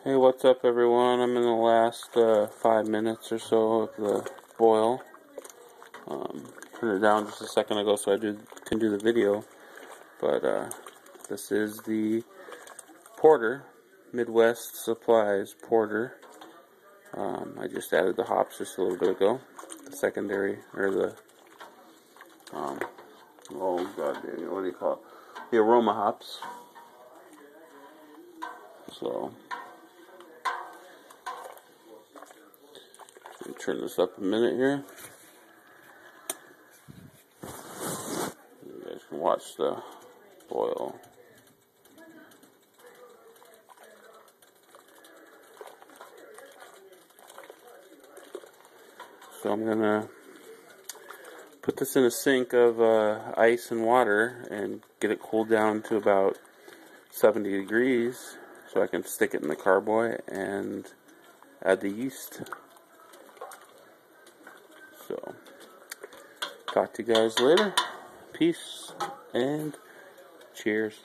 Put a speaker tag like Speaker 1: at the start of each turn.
Speaker 1: Hey, what's up everyone? I'm in the last 5 minutes or so of the boil. Turned it down just a second ago so I can do the video. But this is the porter, Midwest Supplies porter. I just added the hops just a little bit ago. The secondary, or the, oh god, what do you call it? The aroma hops. So, let me turn this up a minute here. You guys can watch the boil. So I'm gonna put this in a sink of ice and water and get it cooled down to about 70 degrees so I can stick it in the carboy and add the yeast. So, talk to you guys later. Peace and cheers.